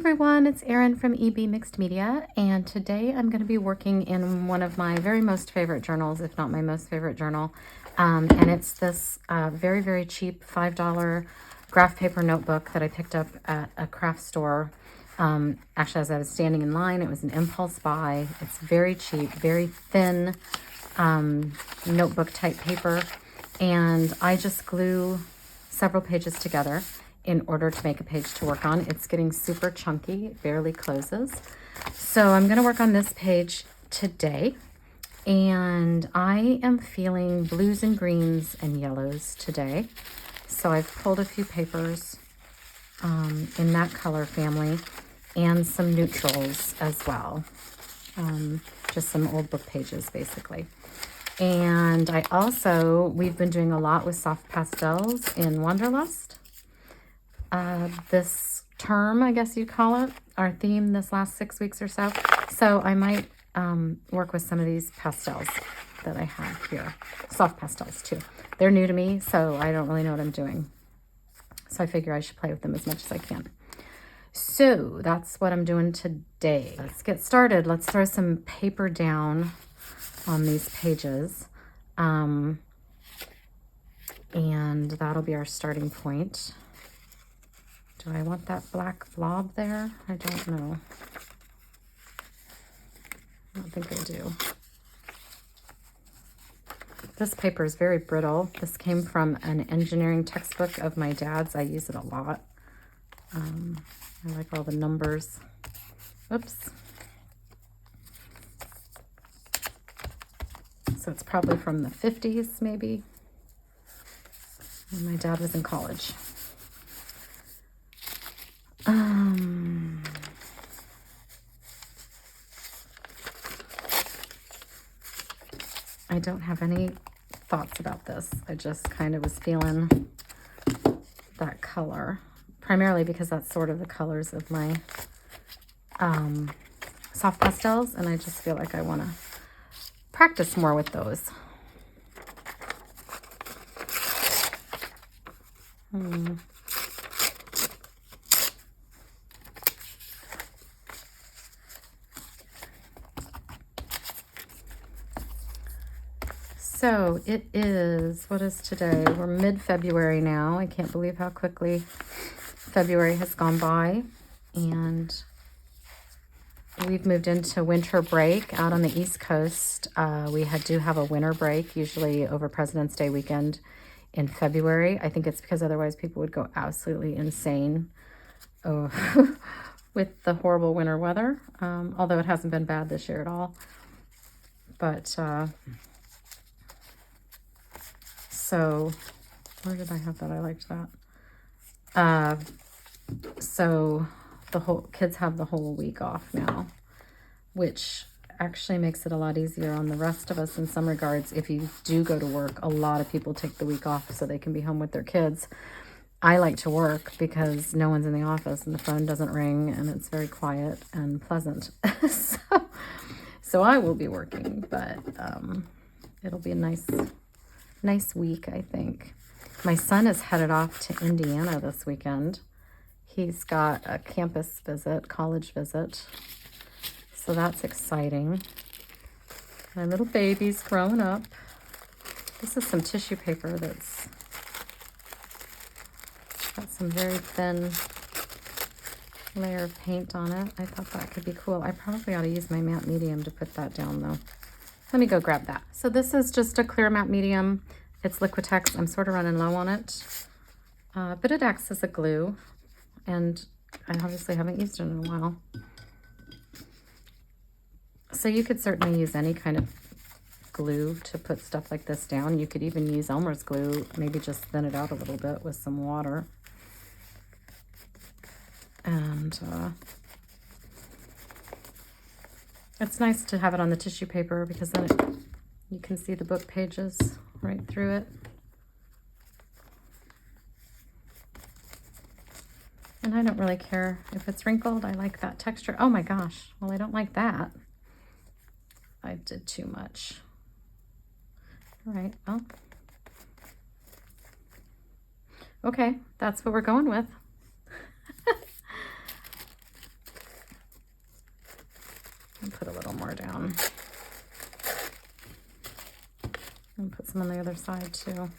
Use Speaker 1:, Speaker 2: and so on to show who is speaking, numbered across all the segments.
Speaker 1: everyone, it's Erin from EB Mixed Media, and today I'm going to be working in one of my very most favorite journals, if not my most favorite journal, and it's this very, very cheap $5 graph paper notebook that I picked up at a craft store. Actually, as I was standing in line, it was an impulse buy. It's very cheap, very thin notebook type paper, and I just glue several pages together in order to make a page to work on. It's getting super chunky, it barely closes. So I'm gonna work on this page today, and I am feeling blues and greens and yellows today. So I've pulled a few papers in that color family and some neutrals as well. Just some old book pages basically. And we've been doing a lot with soft pastels in Wanderlust. This term, I guess you'd call it, our theme this last 6 weeks or so. So I might work with some of these pastels that I have here. Soft pastels too. They're new to me, so I don't really know what I'm doing. So I figure I should play with them as much as I can. So that's what I'm doing today. Let's get started. Let's throw some paper down on these pages. And that'll be our starting point. Do I want that black blob there? I don't know. I don't think I do. This paper is very brittle. This came from an engineering textbook of my dad's. I use it a lot. I like all the numbers. Oops. So it's probably from the 50s, maybe. When my dad was in college. I don't have any thoughts about this. I just kind of was feeling that color, primarily because that's sort of the colors of my soft pastels, and I just feel like I want to practice more with those. So it is, what is today? We're mid-February now. I can't believe how quickly February has gone by. And we've moved into winter break out on the East Coast. We do have a winter break, usually over President's Day weekend in February. I think it's because otherwise people would go absolutely insane with the horrible winter weather. Although it hasn't been bad this year at all. But so where did I have that? I liked that. So the kids have the whole week off now, which actually makes it a lot easier on the rest of us in some regards. If you do go to work, a lot of people take the week off so they can be home with their kids. I like to work because no one's in the office and the phone doesn't ring and it's very quiet and pleasant. So I will be working, but it'll be a nice week, I think. My son is headed off to Indiana this weekend. He's got a campus visit, college visit. So that's exciting. My little baby's growing up. This is some tissue paper that's got some very thin layer of paint on it. I thought that could be cool. I probably ought to use my matte medium to put that down though. Let me go grab that. So this is just a clear matte medium. It's Liquitex. I'm sort of running low on it, but it acts as a glue, and I obviously haven't used it in a while. So you could certainly use any kind of glue to put stuff like this down. You could even use Elmer's glue, maybe just thin it out a little bit with some water. And it's nice to have it on the tissue paper because then you can see the book pages right through it. And I don't really care if it's wrinkled. I like that texture. Oh my gosh. Well, I don't like that. I did too much. All right. Well. Okay. That's what we're going with. put a little more down. And put some on the other side too.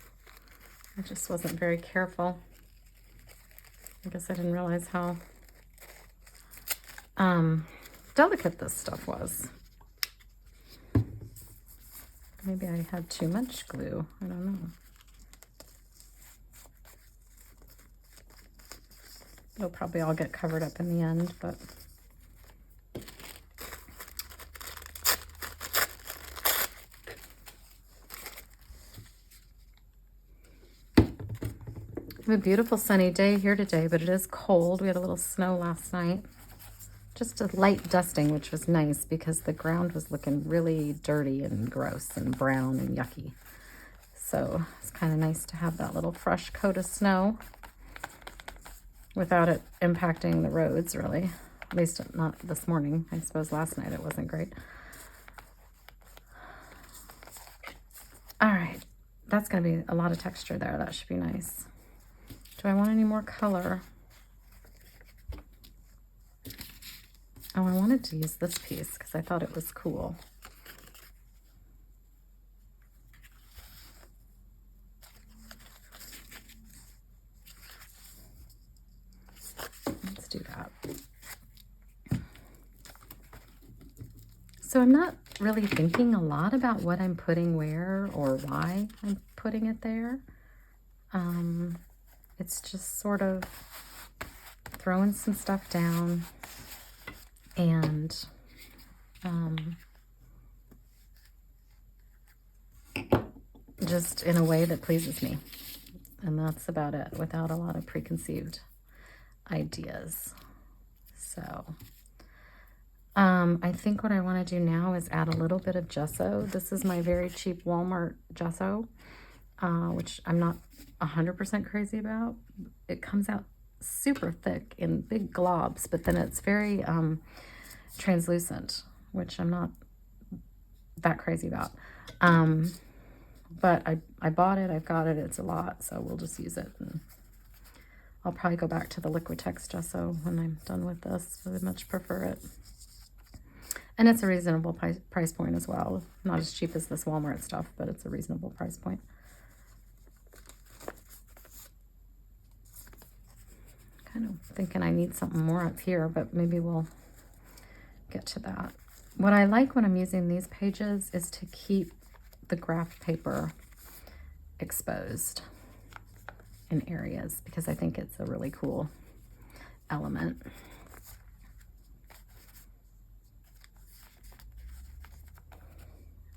Speaker 1: I just wasn't very careful. I guess I didn't realize how delicate this stuff was. Maybe I had too much glue. I don't know. It'll probably all get covered up in the end, but we have a beautiful sunny day here today, but it is cold. We had a little snow last night. Just a light dusting, which was nice because the ground was looking really dirty and gross and brown and yucky. So it's kind of nice to have that little fresh coat of snow without it impacting the roads, really. At least not this morning. I suppose last night it wasn't great. All right, that's going to be a lot of texture there. That should be nice. Do I want any more color? Oh, I wanted to use this piece because I thought it was cool. Let's do that. So I'm not really thinking a lot about what I'm putting where or why I'm putting it there. It's just sort of throwing some stuff down and just in a way that pleases me. And that's about it, without a lot of preconceived ideas. So I think what I want to do now is add a little bit of gesso. This is my very cheap Walmart gesso, which I'm not 100% crazy about. It comes out super thick in big globs, but then it's very translucent, which I'm not that crazy about. But I bought it, I've got it, it's a lot, so we'll just use it. And I'll probably go back to the Liquitex gesso when I'm done with this. I would much prefer it. And it's a reasonable price point as well. Not as cheap as this Walmart stuff, but it's a reasonable price point. Kind of thinking I need something more up here, but maybe we'll get to that. What I like when I'm using these pages is to keep the graph paper exposed in areas because I think it's a really cool element.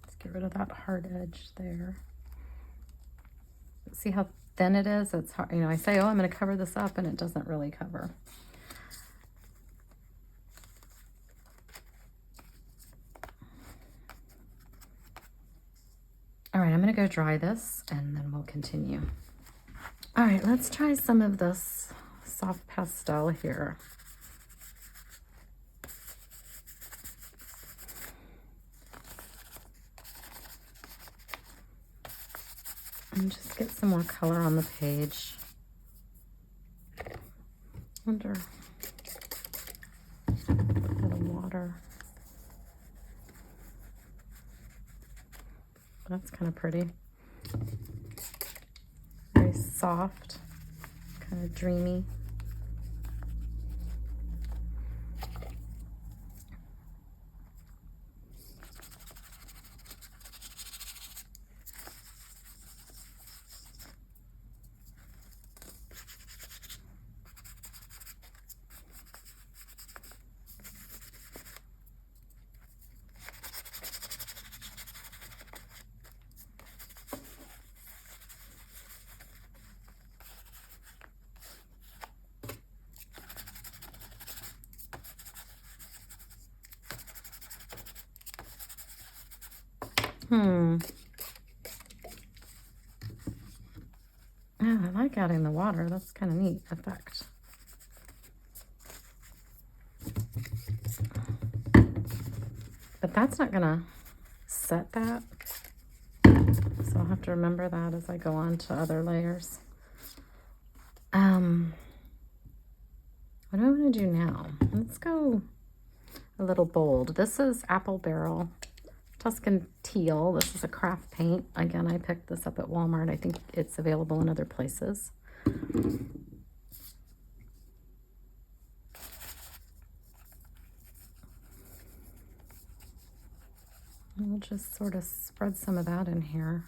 Speaker 1: Let's get rid of that hard edge there. See how thin it is? It's hard, you know, I say, oh, I'm going to cover this up, and it doesn't really cover. All right, I'm going to go dry this, and then we'll continue. All right, let's try some of this soft pastel here. And just get some more color on the page. Wonder, a little water. That's kind of pretty. Very soft, kind of dreamy. Yeah, I like adding the water. That's kind of neat effect. But that's not gonna set that. So I'll have to remember that as I go on to other layers. What do I want to do now? Let's go. a little bold. This is Apple Barrel Tuscan Teal. This is a craft paint. Again, I picked this up at Walmart. I think it's available in other places. We'll just sort of spread some of that in here.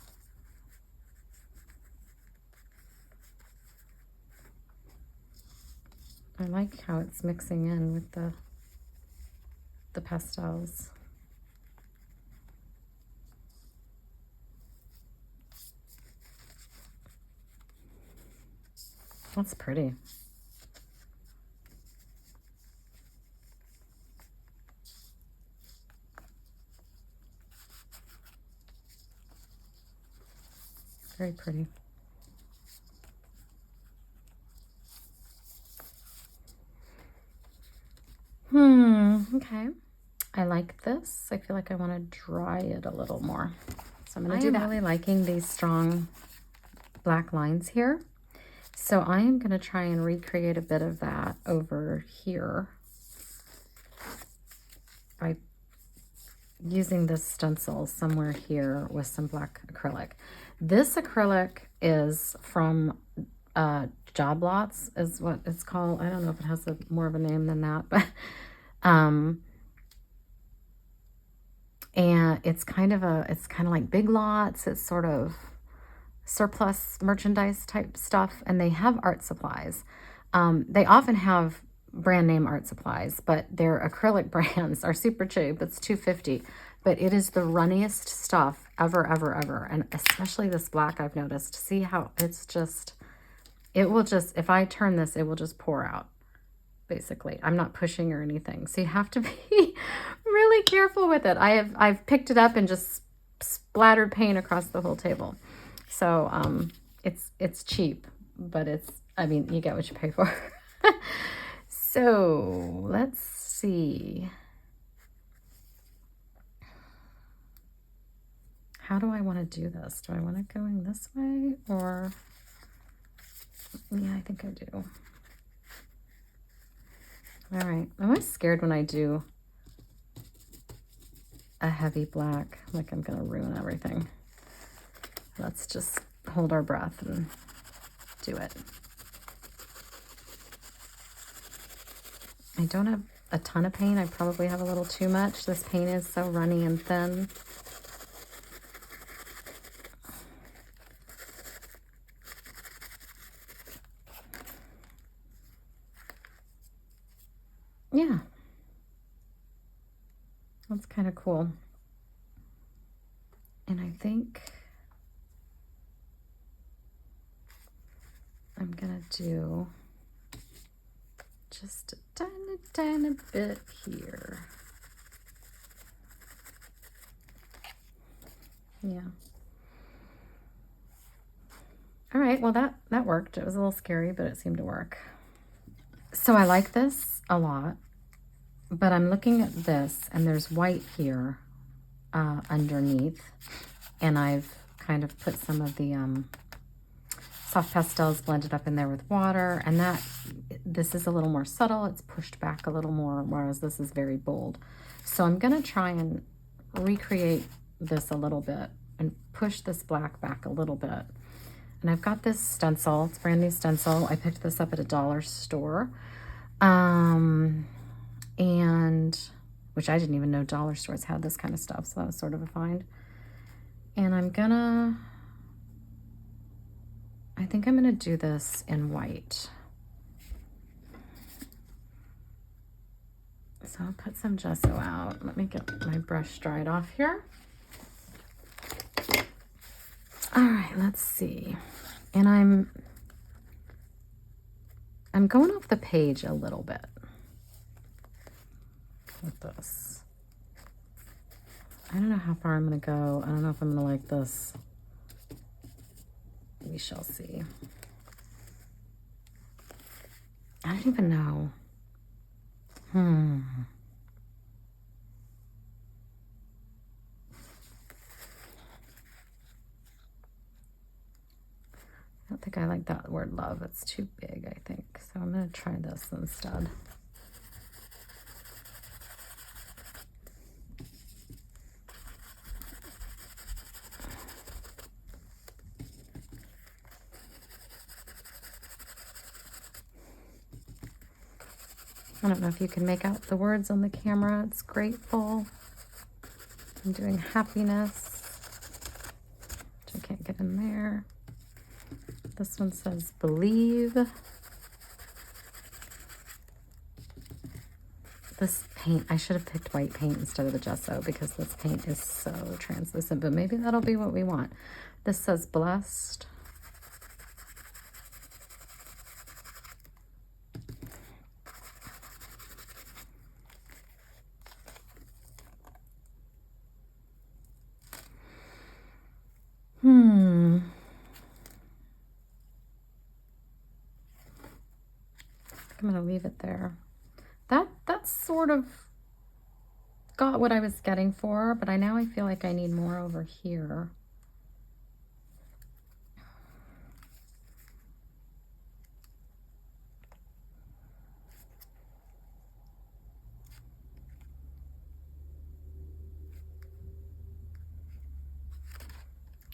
Speaker 1: I like how it's mixing in with the pastels. That's pretty. Very pretty. Okay. I like this. I feel like I want to dry it a little more. So I'm going to do that. I'm really liking these strong black lines here. So I am going to try and recreate a bit of that over here by using this stencil somewhere here with some black acrylic. This acrylic is from Job Lots is what it's called. I don't know if it has more of a name than that, but and it's kind of like Big Lots. It's sort of surplus merchandise type stuff, and they have art supplies. They often have brand name art supplies, but their acrylic brands are super cheap. It's $2.50, but it is the runniest stuff ever, and especially this black I've noticed. See how it's just, it will just, if I turn this, it will just pour out. Basically, I'm not pushing or anything, so you have to be really careful with it. I've picked it up and just splattered paint across the whole table. So it's cheap, but I mean, you get what you pay for. So let's see. How do I want to do this? Do I want it going this way, or yeah, I think I do. All right, I'm always scared when I do a heavy black, like I'm gonna ruin everything. Let's just hold our breath and do it. I don't have a ton of paint. I probably have a little too much. This paint is so runny and thin. Yeah, that's kind of cool. And I think I'm gonna do just a tiny bit here. Yeah. All right, well that worked. It was a little scary, but it seemed to work. So I like this a lot, but I'm looking at this and there's white here underneath, and I've kind of put some of the soft pastels blended up in there with water, and this is a little more subtle. It's pushed back a little more, whereas this is very bold. So I'm gonna try and recreate this a little bit and push this black back a little bit. And I've got this stencil. It's a brand new stencil. I picked this up at a dollar store. And which I didn't even know dollar stores had this kind of stuff, so that was sort of a find. And I think I'm gonna do this in white. So I'll put some gesso out. Let me get my brush dried off here. All right, let's see. And I'm going off the page a little bit with this. I don't know how far I'm gonna go. I don't know if I'm gonna like this. We shall see. I don't even know. I don't think I like that word love. It's too big, I think. So I'm going to try this instead. I don't know if you can make out the words on the camera. It's grateful. I'm doing happiness, which I can't get in there. This one says believe. This paint, I should have picked white paint instead of the gesso because this paint is so translucent, but maybe that'll be what we want. This says blessed. I'm gonna leave it there. That's sort of got what I was getting for, but now I feel like I need more over here.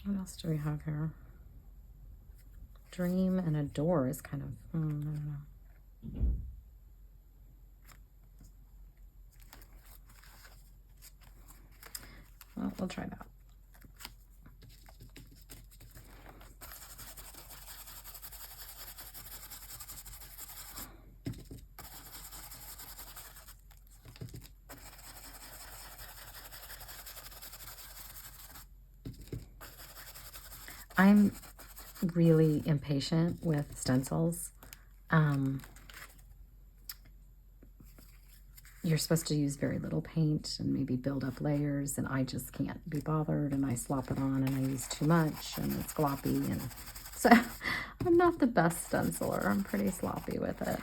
Speaker 1: What else do we have here? Dream and adore is kind of, I don't know. Well, we'll try that. I'm really impatient with stencils. You're supposed to use very little paint and maybe build up layers, and I just can't be bothered, and I slop it on and I use too much and it's gloppy, and so I'm not the best stenciler. I'm pretty sloppy with it,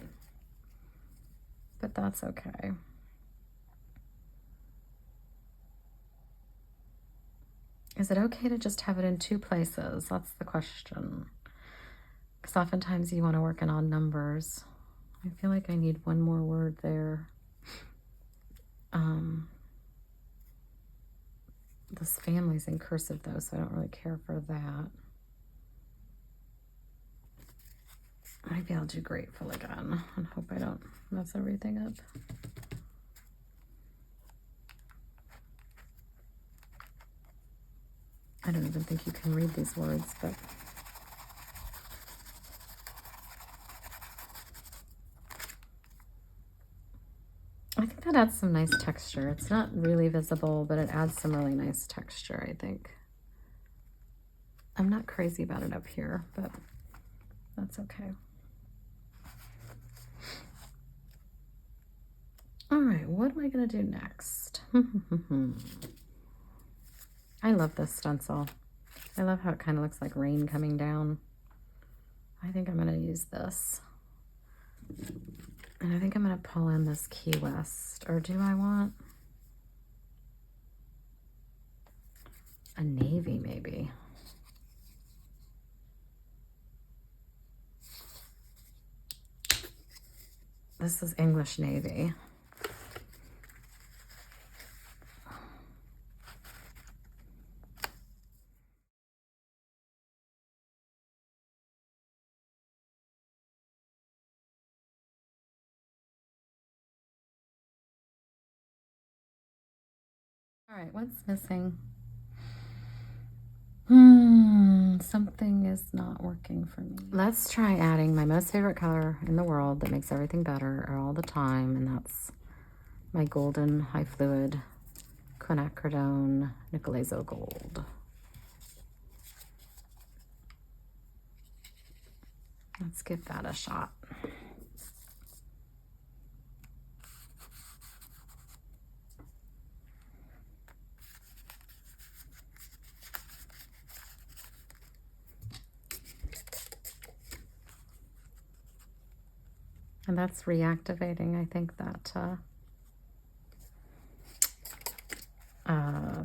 Speaker 1: but that's okay. Is it okay to just have it in two places? That's the question. Because oftentimes you want to work in odd numbers. I feel like I need one more word there. This family's in cursive though, so I don't really care for that. Maybe I'll do grateful again and hope I don't mess everything up. I don't even think you can read these words, but I think that adds some nice texture. It's not really visible, but it adds some really nice texture, I think. I'm not crazy about it up here, but that's okay. All right, what am I going to do next? I love this stencil. I love how it kind of looks like rain coming down. I think I'm going to use this. And I think I'm going to pull in this Key West. Or do I want a navy maybe? This is English Navy. All right, what's missing? Something is not working for me. Let's try adding my most favorite color in the world that makes everything better all the time, and that's my golden high fluid quinacridone Nicolazo Gold. Let's give that a shot. And that's reactivating, I think, that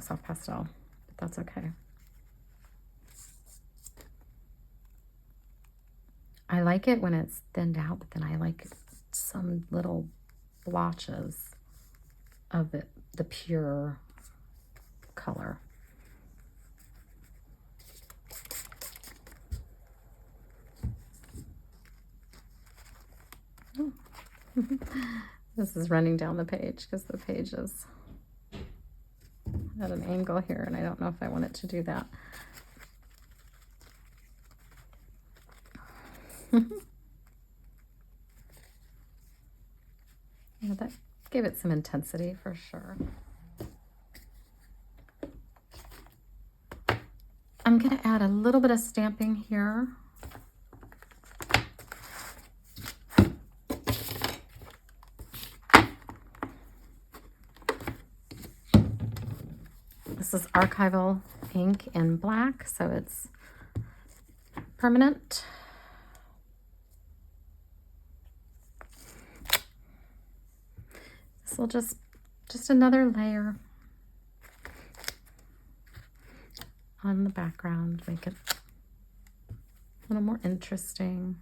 Speaker 1: soft pastel, but that's okay. I like it when it's thinned out, but then I like some little blotches of it, the pure color. This is running down the page because the page is at an angle here, and I don't know if I want it to do that. Yeah, that gave it some intensity for sure. I'm going to add a little bit of stamping here. This is archival ink in black, so it's permanent. This will just another layer on the background, make it a little more interesting.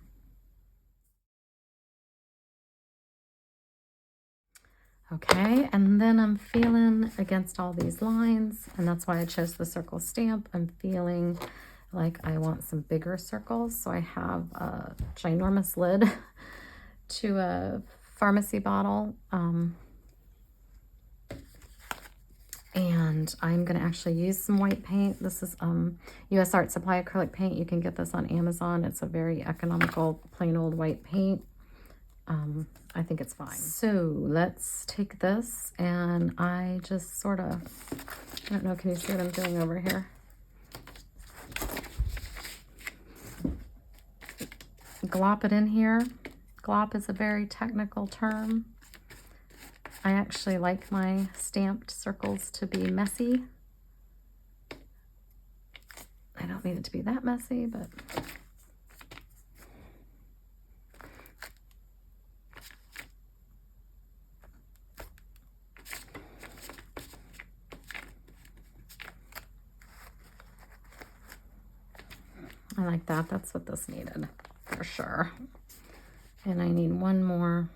Speaker 1: Okay, and then I'm feeling against all these lines, and that's why I chose the circle stamp. I'm feeling like I want some bigger circles, so I have a ginormous lid to a pharmacy bottle, and I'm going to actually use some white paint. This is U.S. Art Supply acrylic paint. You can get this on Amazon. It's a very economical, plain old white paint. I think it's fine. So let's take this, and I just sort of, I don't know, can you see what I'm doing over here? Glop it in here. Glop is a very technical term. I actually like my stamped circles to be messy. I don't need it to be that messy, but I like that. That's what this needed for sure. And I need one more,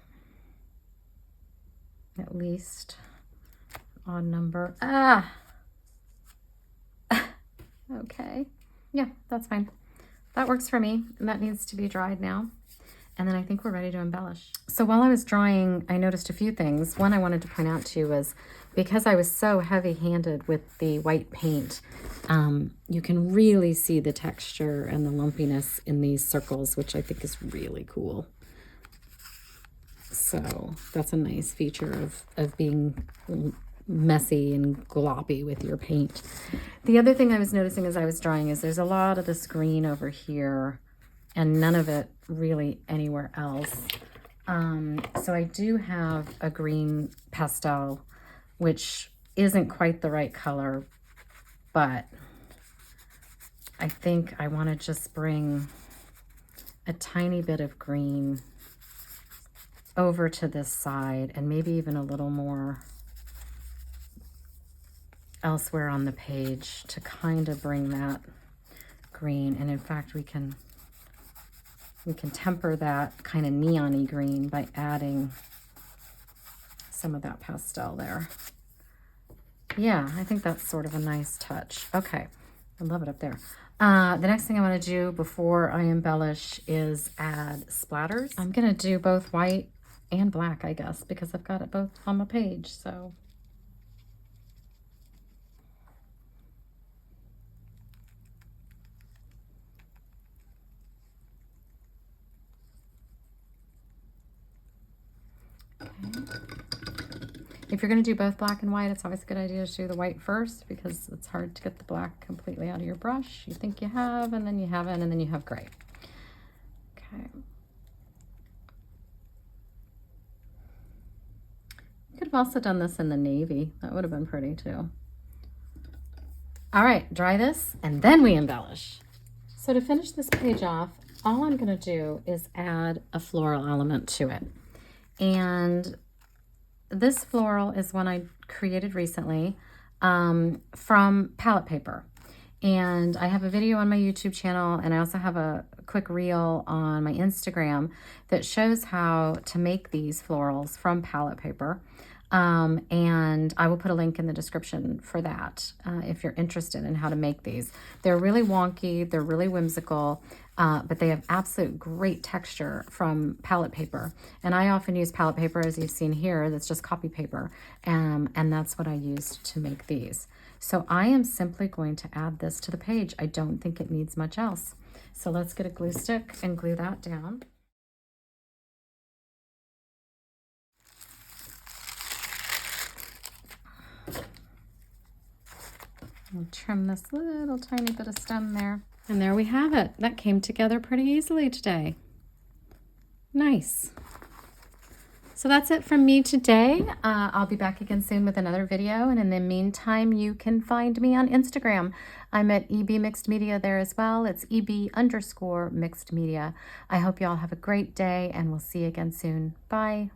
Speaker 1: at least, odd number. Okay. Yeah, that's fine. That works for me. And that needs to be dried now. And then I think we're ready to embellish. So while I was drawing, I noticed a few things. One I wanted to point out to you was, because I was so heavy-handed with the white paint, you can really see the texture and the lumpiness in these circles, which I think is really cool. So that's a nice feature of being messy and gloppy with your paint. The other thing I was noticing as I was drawing is there's a lot of this green over here and none of it really anywhere else. So I do have a green pastel, which isn't quite the right color, but I think I want to just bring a tiny bit of green over to this side, and maybe even a little more elsewhere on the page to kind of bring that green. And in fact, we can temper that kind of neon-y green by adding some of that pastel there. Yeah, I think that's sort of a nice touch. Okay, I love it up there. The next thing I want to do before I embellish is add splatters. I'm going to do both white and black, I guess, because I've got it both on my page, so. Okay. If you're going to do both black and white, it's always a good idea to do the white first, because it's hard to get the black completely out of your brush. You think you have, and then you haven't, and then you have gray. Okay. Could have also done this in the navy. That would have been pretty too. All right, dry this, and then we embellish. So to finish this page off, all I'm going to do is add a floral element to it. And this floral is one I created recently from palette paper. And I have a video on my YouTube channel, and I also have a quick reel on my Instagram that shows how to make these florals from palette paper. And I will put a link in the description for that if you're interested in how to make these. They're really wonky, they're really whimsical, but they have absolute great texture from palette paper. And I often use palette paper, as you've seen here, that's just copy paper, and that's what I used to make these. So I am simply going to add this to the page. I don't think it needs much else. So let's get a glue stick and glue that down. I'll trim this little tiny bit of stem there. And there we have it. That came together pretty easily today. Nice. So that's it from me today. I'll be back again soon with another video. And in the meantime, you can find me on Instagram. I'm at EB Mixed Media there as well. It's EB_Mixed Media. I hope you all have a great day, and we'll see you again soon. Bye.